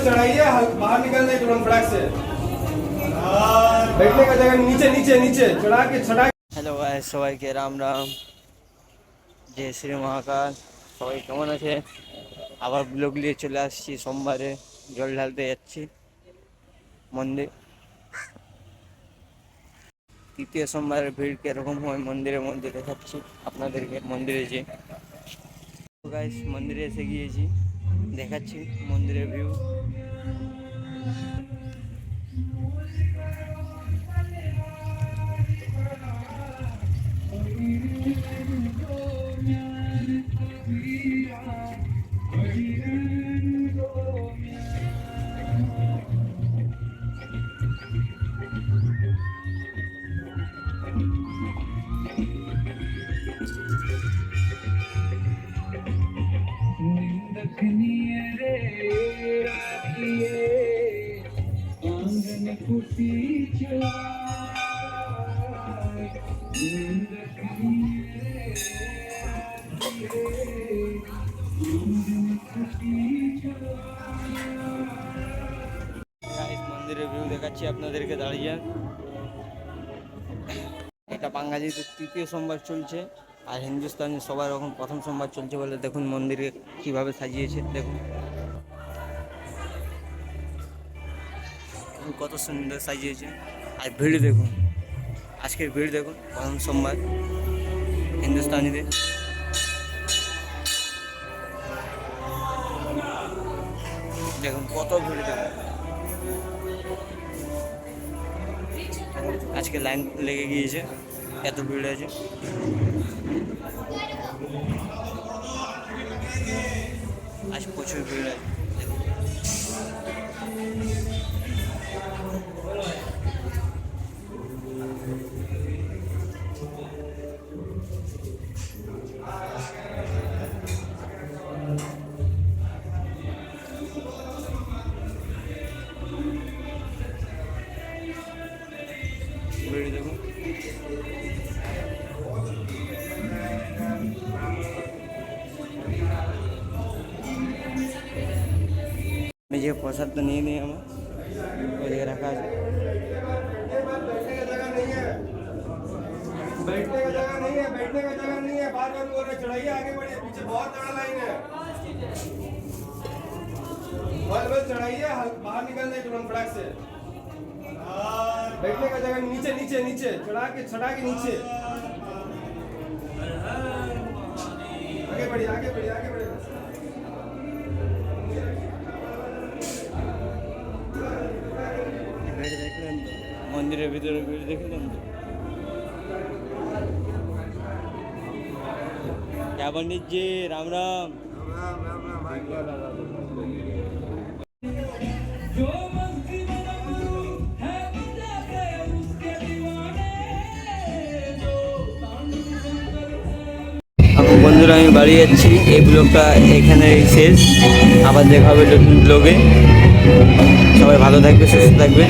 चढ़ाइए, बाहर निकल जाए तुरंत फटाक से। बैठने का जगह नीचे नीचे नीचे चढ़ा के छड़ा। হ্যালো গাইস, সবাইকে রাম রাম, জয় শ্রী মহাকাল। সবাই কেমন আছে? আবার ব্লগ নিয়ে চলে আসছি। সোমবারে জল ঢালতে যাচ্ছি মন্দির। তৃতীয় সোমবারের ভিড় কিরকম হয় মন্দিরের মধ্যে দেখাচ্ছি আপনাদেরকে। মন্দিরে যে গাইস, মন্দিরে এসে গিয়েছি, দেখাচ্ছি মন্দিরের ভিউ। মন্দিরের ভিউ দেখাচ্ছি আপনাদেরকে দাঁড়িয়ে। এটা বাঙালিদের তৃতীয় সোমবার চলছে, আর হিন্দুস্তানি সবার এখন প্রথম সোমবার চলছে বলে দেখুন মন্দিরে কিভাবে সাজিয়েছে। দেখুন কত সুন্দর সাজিয়েছে। আর ভিড় দেখুন, আজকের ভিড় দেখুন, প্রথম সোমবার হিন্দুস্তানিদের। দেখুন কত ভিড় দেখুন, আজকে লাইন লেগে গিয়েছে, এত ভিড় আছে। আজ প্রচুর ভিড় আছে। ভিড় দেখুন। আমি যে প্রসাদটা নিয়ে নিই, আমার ওইদিকে রাখা আছে। बैठने का जगह नहीं है, बैठने का जगह नहीं है, बार बार बोल रहे चढ़ाइए, आगे बढ़िए, पीछे बहुत बड़ा लाइन है। बस बस चढ़ाइए, बाहर निकल जाए तुरंत फटाक से। बैठने का जगह नीचे नीचे नीचे चढ़ा के नीचे। आगे बढ़िए आगे बढ़िए आगे बढ़िए। ভিড় দেখলেন তো, মন্দিরের ভিতরে ভিড় দেখলেন তো। क्या पंडित जी, राम राम। এখন বন্ধুরা আমি বাড়ি যাচ্ছি, এই ব্লগটা এখানে শেষ। আবার দেখা হবে নতুন ব্লগে। সবাই ভালো থাকবে, সুস্থ থাকবে।